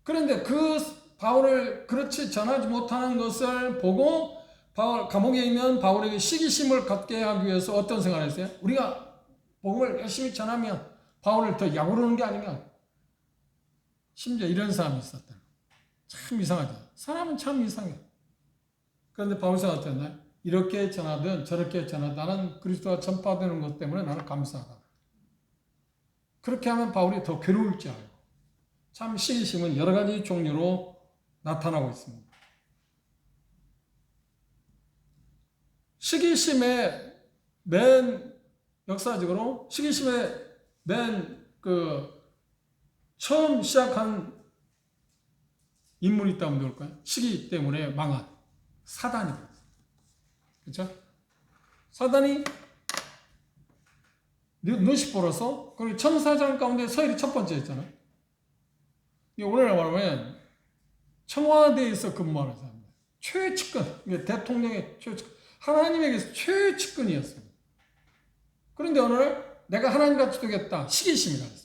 그런데 그 바울을 그렇지 전하지 못하는 것을 보고 감옥에 있는 바울에게 시기심을 갖게 하기 위해서 어떤 생각을 했어요? 우리가 복음을 열심히 전하면 바울을 더 약오르는 게 아닌가? 심지어 이런 사람이 있었다. 참 이상하죠. 사람은 참 이상해. 그런데 바울 생각 어땠나요? 이렇게 전하든 저렇게 전하든 나는 그리스도가 전파되는 것 때문에 나는 감사하다. 그렇게 하면 바울이 더 괴로울 줄 알고. 참 시기심은 여러 가지 종류로 나타나고 있습니다. 시기심의 역사적으로 시기심의 처음 시작한 인물이 있다면 누굴까요? 시기 때문에 망한 사단입니다. 그렇죠? 사단이 누시포로서 그리고 천사장 가운데 서열이 첫 번째였잖아요. 오늘날 말하면 청와대에서 근무하는 사람입니다. 최측근, 대통령의 최측근, 하나님에게서 최측근이었습니다. 그런데 어느 날 내가 하나님같이 되겠다. 시기심이 나왔어요.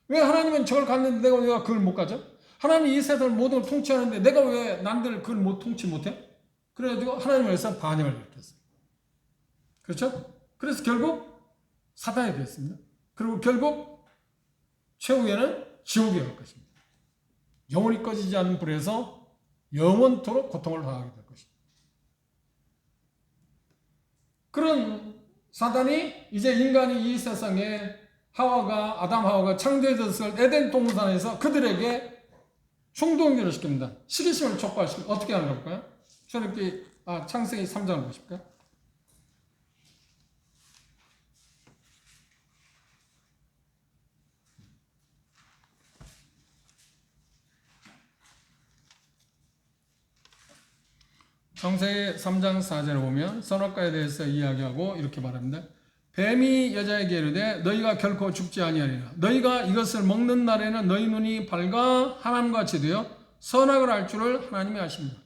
왜 하나님은 저걸 갔는데 내가 그걸 못 가죠? 하나님이 이 세상을 모든 걸 통치하는데 내가 왜 남들을 그걸 못 통치 못해? 그래가지고 하나님에 대해서 반역을 일으켰어요. 그렇죠? 그래서 결국 사단이 되었습니다. 그리고 결국 최후에는 지옥에 갈 것입니다. 영원히 꺼지지 않는 불에서 영원토록 고통을 당하게 될 것입니다. 그런 사단이 이제 인간이 이 세상에 아담 하와가 창조해졌을 에덴 동산에서 그들에게 충동교를 시킵니다. 시기심을 촉발시킵니다. 어떻게 하는 걸까요? 저렇게 창세기 3장을 보실까요? 창세기 3장 4절을 보면 선악과에 대해서 이야기하고 이렇게 말합니다. 뱀이 여자에게 이르되 너희가 결코 죽지 아니하리라. 너희가 이것을 먹는 날에는 너희 눈이 밝아 하나님같이 되어 선악을 알 줄을 하나님이 아십니다.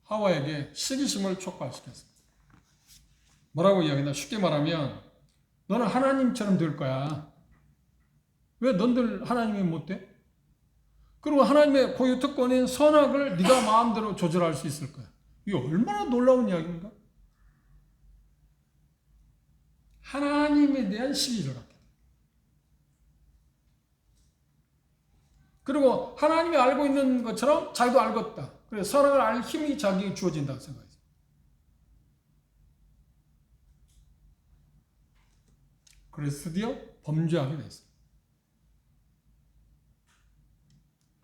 하와에게 시기심을 촉발시켰습니다. 뭐라고 이야기한다? 쉽게 말하면 너는 하나님처럼 될 거야. 왜 너희들 하나님이 못 돼? 그리고 하나님의 고유 특권인 선악을 네가 마음대로 조절할 수 있을 거야. 이게 얼마나 놀라운 이야기인가? 하나님에 대한 시기를 갖게 돼. 그리고 하나님이 알고 있는 것처럼 자기도 알겠다. 그래서 선악을 알 힘이 자기에게 주어진다고 생각했어요. 그래서 드디어 범죄하게 됐어요.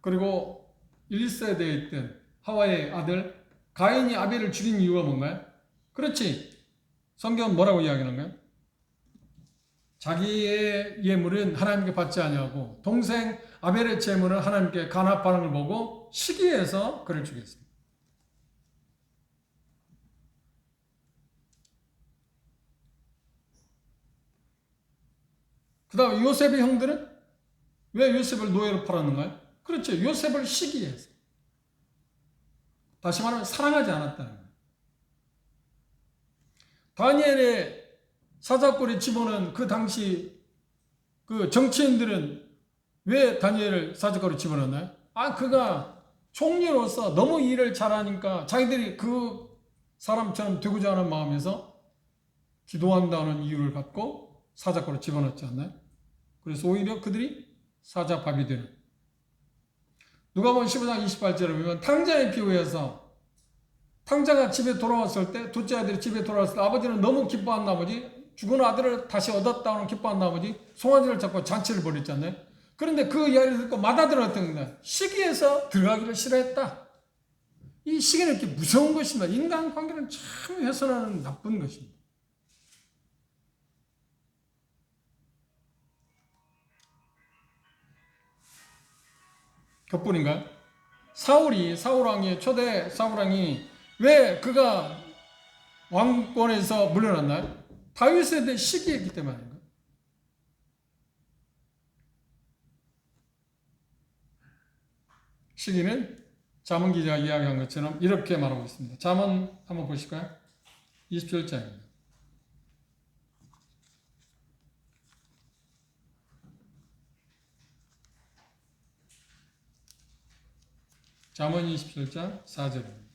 그리고 1세대에 있던 하와의 아들 가인이 아벨을 죽인 이유가 뭔가요? 그렇지. 성경은 뭐라고 이야기하는가요? 자기의 예물은 하나님께 받지 아니하고 동생 아벨의 재물은 하나님께 간합하는 걸 보고 시기해서 그를 죽였습니다. 그 다음에 요셉의 형들은 왜 요셉을 노예로 팔았는가요? 그렇죠. 요셉을 시기해서. 다시 말하면 사랑하지 않았다는 거예요. 다니엘의 사자골에 집어넣은 그 당시 그 정치인들은 왜 다니엘을 사자골에 집어넣나요? 그가 총리로서 너무 일을 잘하니까 자기들이 그 사람처럼 되고자 하는 마음에서 기도한다는 이유를 갖고 사자골에 집어넣지 않나요? 그래서 오히려 그들이 사자밥이 되는. 누가복음 15장 28절에 보면 탕자의 비유에서 탕자가 집에 돌아왔을 때 둘째 아들이 집에 돌아왔을 때 아버지는 너무 기뻐한 나머지 죽은 아들을 다시 얻었다는 기뻐한 나머지 송아지를 잡고 잔치를 벌였잖아요. 그런데 그 이야기를 듣고 맏아들은 어떤 시기에서 들어가기를 싫어했다. 이 시기는 이렇게 무서운 것입니다. 인간관계는 참 훼손하는 나쁜 것입니다. 그뿐인가요? 사울왕이 초대 사울왕이 왜 그가 왕권에서 물러났나요? 다윗에 대해 시기했기 때문에 아닌가? 시기는 잠언 기자가 이야기한 것처럼 이렇게 말하고 있습니다. 잠언 한번 보실까요? 27장입니다. 잠언 27장 4절입니다.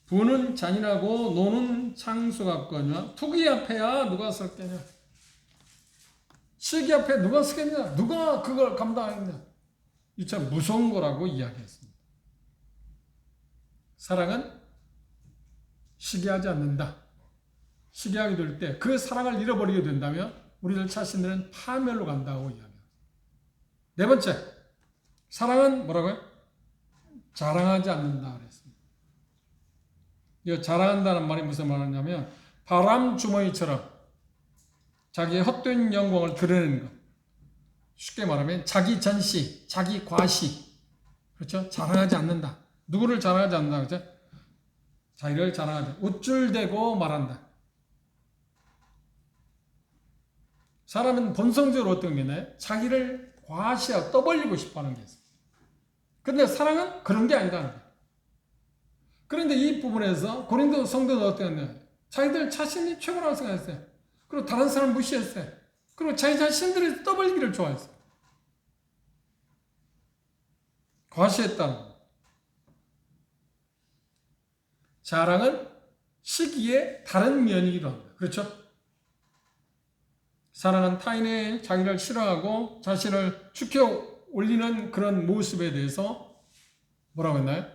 부는 잔인하고 노는 창수 같거니와 투기 앞에야 누가 섰겠냐? 시기 앞에 누가 서겠냐? 누가 그걸 감당하겠냐? 이 참 무서운 거라고 이야기했습니다. 사랑은 시기하지 않는다. 시기하게 될 때 그 사랑을 잃어버리게 된다면 우리들 자신들은 파멸로 간다고 이야기합니다. 네 번째, 사랑은 뭐라고요? 자랑하지 않는다 그랬습니다. 이 자랑한다는 말이 무슨 말이냐면 바람 주머니처럼 자기의 헛된 영광을 드러내는 것. 쉽게 말하면 자기 전시, 자기 과시. 그렇죠? 자랑하지 않는다. 누구를 자랑하지 않는다. 그렇죠? 자기를 자랑하지. 우쭐대고 말한다. 사람은 본성적으로 어떤 게 있나요? 자기를 과시하고 떠벌리고 싶어 하는 게 있어요. 근데 사랑은 그런 게 아니라는 거예요. 그런데 이 부분에서 고린도 성도는 어땠나요? 자기들 자신이 최고라고 생각했어요. 그리고 다른 사람을 무시했어요. 그리고 자기 자신들이 떠벌리기를 좋아했어요. 과시했다는 거예요. 자랑은 시기의 다른 면이기도 합니다. 그렇죠? 사랑은 타인의 자기를 싫어하고 자신을 축혀 올리는 그런 모습에 대해서 뭐라고 했나요?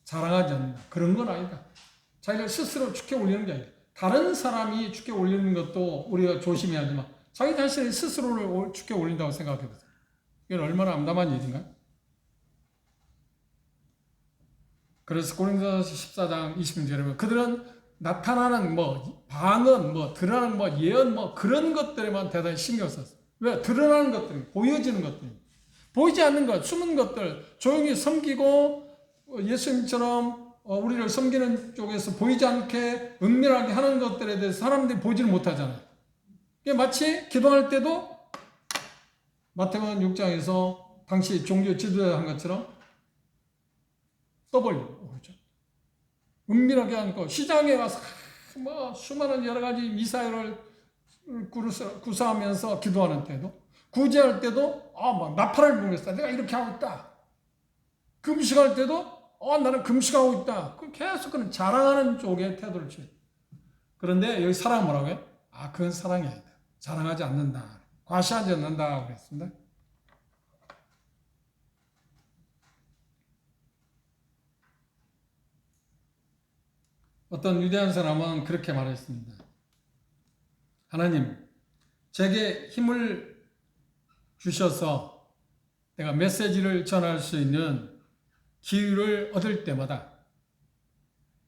자랑하지 않는다. 그런 건 아니다. 자기를 스스로 축혀 올리는 게 아니다. 다른 사람이 축혀 올리는 것도 우리가 조심해야 하지만 자기 자신이 스스로를 축혀 올린다고 생각해 보세요. 이건 얼마나 암담한 일인가요? 그래서 고린도서 14장 26절에 보면 그들은 나타나는 방언, 드러나는 예언 그런 것들에만 대단히 신경 썼어요. 왜? 드러나는 것들, 보여지는 것들. 보이지 않는 것, 숨은 것들, 조용히 섬기고 예수님처럼 우리를 섬기는 쪽에서 보이지 않게 은밀하게 하는 것들에 대해서 사람들이 보지를 못하잖아요. 마치 기도할 때도 마태복음 6장에서 당시 종교 지도자 한 것처럼 떠벌리고 그렇죠. 은밀하게 하고 시장에 가서 수많은 여러 가지 미사일을 구사하면서 기도하는 때도 구제할 때도 막 나팔을 불겠어. 내가 이렇게 하고 있다. 금식할 때도 나는 금식하고 있다. 계속 그런 자랑하는 쪽에 태도를 취해요. 그런데 여기 사랑은 뭐라고 해요? 그건 사랑이 아니다. 자랑하지 않는다. 과시하지 않는다. 그랬습니다. 어떤 위대한 사람은 그렇게 말했습니다. 하나님, 제게 힘을 주셔서 내가 메시지를 전할 수 있는 기회를 얻을 때마다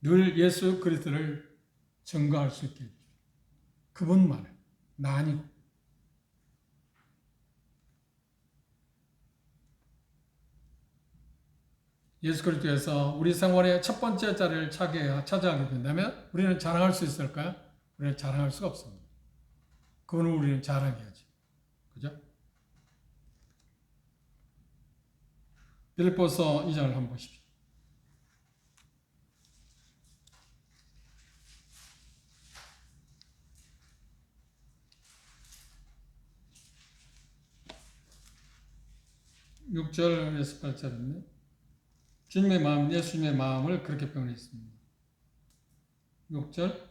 늘 예수 그리스도를 증거할 수 있게 해주십시오. 그분만을, 나 아니고. 예수 그리스도에서 우리 생활의 첫 번째 자리를 차지하게 된다면 우리는 자랑할 수 있을까요? 우리는 자랑할 수가 없습니다. 그분을 우리는 자랑해야지. 그죠? 빌립보서 2장을 한번 보십시오. (6절에서 8절인데) 주님의 마음, 예수님의 마음을 그렇게 표현했습니다. 6절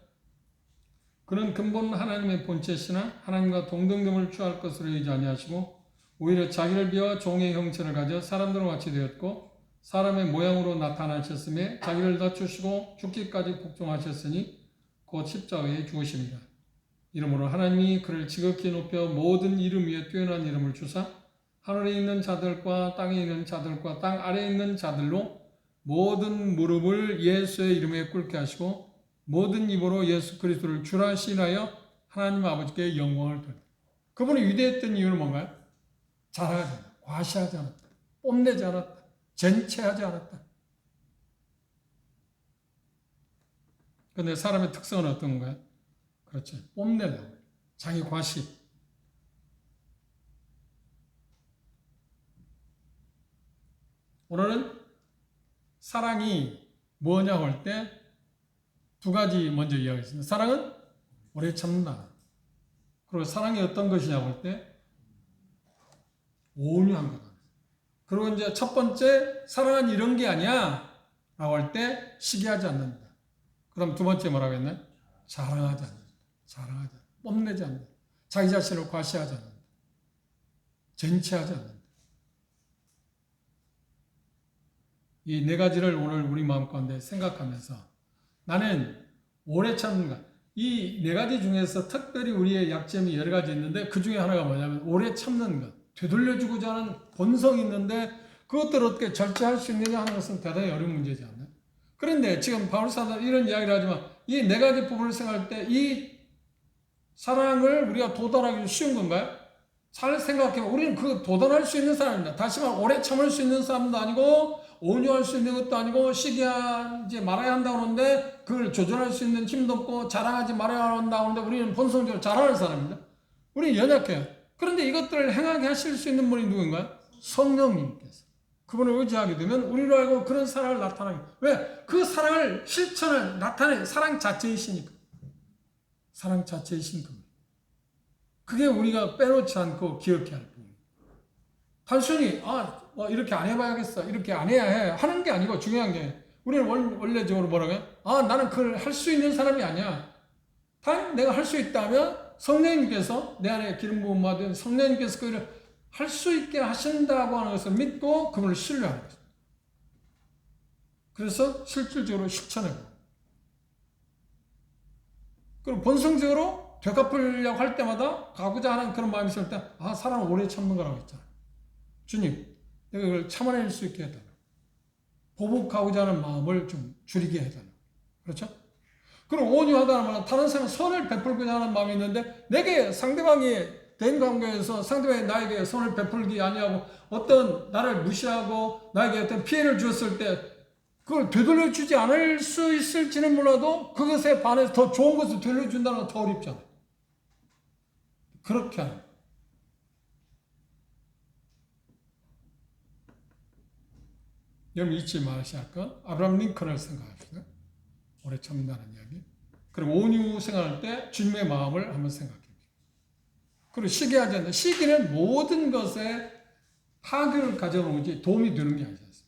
그는 근본 하나님의 본체시나 하나님과 동등됨을 취할 것으로 여기지 아니하시고 오히려 자기를 비워 종의 형체를 가져 사람들과 같이 되었고 사람의 모양으로 나타나셨으며 자기를 낮추시고 죽기까지 복종하셨으니 곧 십자가에 죽으십니다. 이러므로 하나님이 그를 지극히 높여 모든 이름 위에 뛰어난 이름을 주사 하늘에 있는 자들과 땅에 있는 자들과 땅 아래에 있는 자들로 모든 무릎을 예수의 이름에 꿇게 하시고 모든 입으로 예수 그리스도를 주라 시인하여 하나님 아버지께 영광을 돌립니다. 그분이 위대했던 이유는 뭔가요? 자랑하지 않았다. 과시하지 않았다. 뽐내지 않았다. 젠체하지 않았다. 그런데 사람의 특성은 어떤 건가요? 그렇죠. 뽐내려고. 자기 과시. 오늘은 사랑이 뭐냐고 할 때 두 가지 먼저 이야기했습니다. 사랑은 오래 참는다. 그리고 사랑이 어떤 것이냐고 할 때 온유한 거다. 그리고 이제 첫 번째 사랑은 이런 게 아니야 라고 할 때 시기하지 않는다. 그럼 두 번째 뭐라고 했나요? 자랑하지 않는다. 자랑하지 않는다. 뽐내지 않는다. 자기 자신을 과시하지 않는다. 젠체하지 않는다. 이 네 가지를 오늘 우리 마음 가운데 생각하면서 나는 오래 참는가. 이 네 가지 중에서 특별히 우리의 약점이 여러 가지 있는데 그 중에 하나가 뭐냐면 오래 참는 것. 되돌려주고자 하는 본성이 있는데 그것들을 어떻게 절제할 수 있느냐 하는 것은 대단히 어려운 문제지 않나요? 그런데 지금 바울 사도는 이런 이야기를 하지만 이 네 가지 부분을 생각할 때 이 사랑을 우리가 도달하기 쉬운 건가요? 잘 생각해보면 우리는 그 도전할 수 있는 사람입니다. 다시 말해 오래 참을 수 있는 사람도 아니고 온유할 수 있는 것도 아니고 시기하지 말아야 한다고 하는데 그걸 조절할 수 있는 힘도 없고 자랑하지 말아야 한다고 하는데 우리는 본성적으로 자랑하는 사람입니다. 우리는 연약해요. 그런데 이것들을 행하게 하실 수 있는 분이 누군가요? 성령님께서. 그분을 의지하게 되면 우리로 알고 그런 사랑을 나타나게. 왜? 그 사랑을 실천을 나타내 사랑 자체이시니까. 사랑 자체이신 그분. 그게 우리가 빼놓지 않고 기억해야 할 부분입니다. 단순히 이렇게 안 해봐야겠어, 이렇게 안 해야 해 하는 게 아니고 중요한 게 우리는 원래적으로 뭐라고 해요? 나는 그걸 할 수 있는 사람이 아니야. 단 내가 할 수 있다면 성령님께서 내 안에 기름 부음 받은 성령님께서 그를 할 수 있게 하신다고 하는 것을 믿고 그분을 신뢰하는 것입니다. 그래서 실질적으로 실천해요. 그리고 본성적으로 되갚으려고 할 때마다 가고자 하는 그런 마음이 있을 때 사람은 오래 참는 거라고 했잖아요. 주님, 내가 이걸 참아낼 수 있게 해달라. 보복하고자 하는 마음을 좀 줄이게 해달라. 그렇죠? 그리고 온유하다는 말은 다른 사람은 선을 베풀고자 하는 마음이 있는데 내게 상대방이 대인 관계에서 상대방이 나에게 선을 베풀기 아니하고 어떤 나를 무시하고 나에게 어떤 피해를 주었을 때 그걸 되돌려주지 않을 수 있을지는 몰라도 그것에 반해서 더 좋은 것을 되돌려준다는 건 더 어렵잖아요. 그렇게 하는 거예요. 여러분 잊지 마셔야 할 건 아브라함 링컨을 생각합시다. 오래 참는다는 이야기. 그리고 온유 생활할 때 주님의 마음을 한번 생각해 보세요. 그리고 시기하지 않는 시기는 모든 것에 파괴를 가져오는 거지 도움이 되는 게 아니지 않습니까?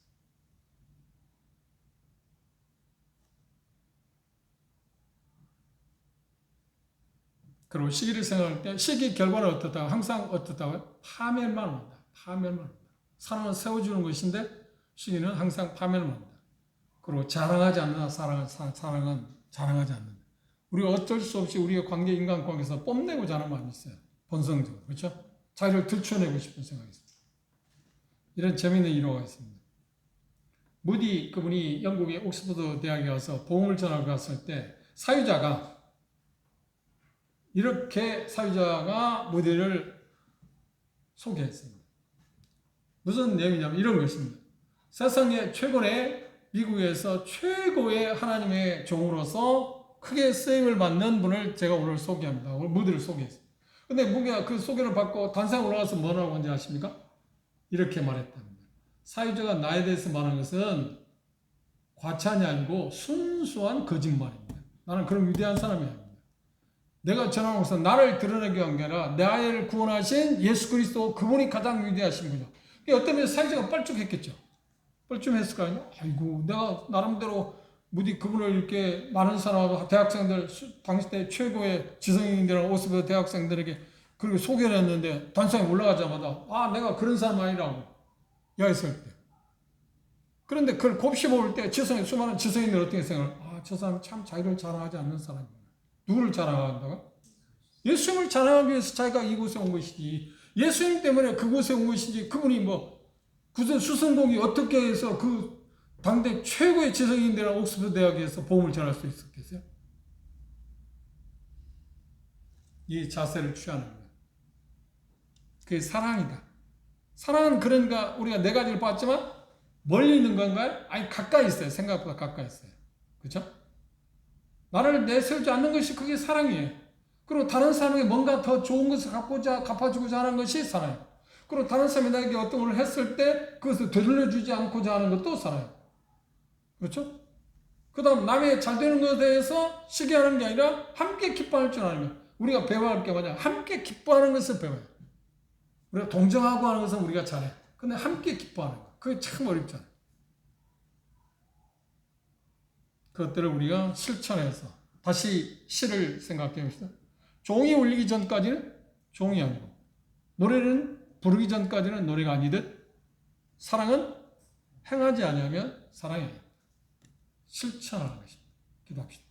그리고 시기를 생각할 때 시기 결과는 어떻다고 항상 어떻다고요? 파멸만 온다. 파멸만 온다. 사랑은 세워주는 것인데 시기는 항상 파멸만 온다. 그리고 자랑하지 않는다. 사랑은 자랑하지 않는다. 우리가 어쩔 수 없이 우리의 관계, 인간관계에서 뽐내고자 하는 마음이 있어요. 본성적으로. 그렇죠? 자기를 들춰내고 싶은 생각이 있습니다. 이런 재미있는 일화가 있습니다. 무디 그분이 영국의 옥스퍼드 대학에 가서 복음을 전하고 갔을 때 사유자가 무디를 소개했습니다. 무슨 내용이냐면 이런 것입니다. 세상의 최고의 미국에서 최고의 하나님의 종으로서 크게 쓰임을 받는 분을 제가 오늘 소개합니다. 오늘 무디를 소개했습니다. 근데 무디가 그 소개를 받고 단상에 올라가서 뭐라고 한지 아십니까? 이렇게 말했답니다. 사유자가 나에 대해서 말하는 것은 과찬이 아니고 순수한 거짓말입니다. 나는 그런 위대한 사람이 아닙니다. 내가 전하는 것은 나를 드러내기 위한 게 아니라 내 아이를 구원하신 예수 그리스도 그분이 가장 위대하신 거죠. 어떤 면에서 사유자가 뻘쭘했겠죠. 뻘쭘했을 거 아니에요? 아이고 내가 나름대로 무디 그분을 이렇게 많은 사람하고 대학생들 당시 때 최고의 지성인들이랑 옥스퍼드 대학생들에게 그렇게 소개를 했는데 단상에 올라가자마자 내가 그런 사람 아니라고 이야기했을 때 그런데 그걸 곱씹어볼 때 수많은 지성인들은 어떻게 생각해요? 저 사람 참 자기를 자랑하지 않는 사람이구나. 누구를 자랑한다고? 예수님을 자랑하기 위해서 자기가 이곳에 온 것이지 예수님 때문에 그곳에 온 것이지 그분이 무슨 수성공이 어떻게 해서 그 당대 최고의 지성인들이랑 옥스퍼드 대학에서 복음을 전할 수 있었겠어요? 이 자세를 취하는 거예요. 그게 사랑이다. 사랑은 그러니까 우리가 네 가지를 봤지만 멀리 있는 건가요? 아니 가까이 있어요. 생각보다 가까이 있어요. 그렇죠? 나를 내세우지 않는 것이 그게 사랑이에요. 그리고 다른 사람에게 뭔가 더 좋은 것을 갚아주고자 하는 것이 사랑이에요. 그리고 다른 사람이 나에게 어떤 걸 했을 때 그것을 되돌려주지 않고자 하는 것도 사랑이에요. 그렇죠? 그 다음 남의 잘 되는 것에 대해서 시기하는 게 아니라 함께 기뻐할 줄 아는 거예요. 우리가 배워야 할 게 뭐냐? 함께 기뻐하는 것을 배워요. 우리가 동정하고 하는 것은 우리가 잘해. 근데 함께 기뻐하는 거. 그게 참 어렵잖아요. 그것들을 우리가 실천해서 다시 시를 생각해 봅시다. 종이 울리기 전까지는 종이 아니고 노래는 부르기 전까지는 노래가 아니듯 사랑은 행하지 아니하면 사랑이 아니다. 실천하는 것입니다. 기도합시다.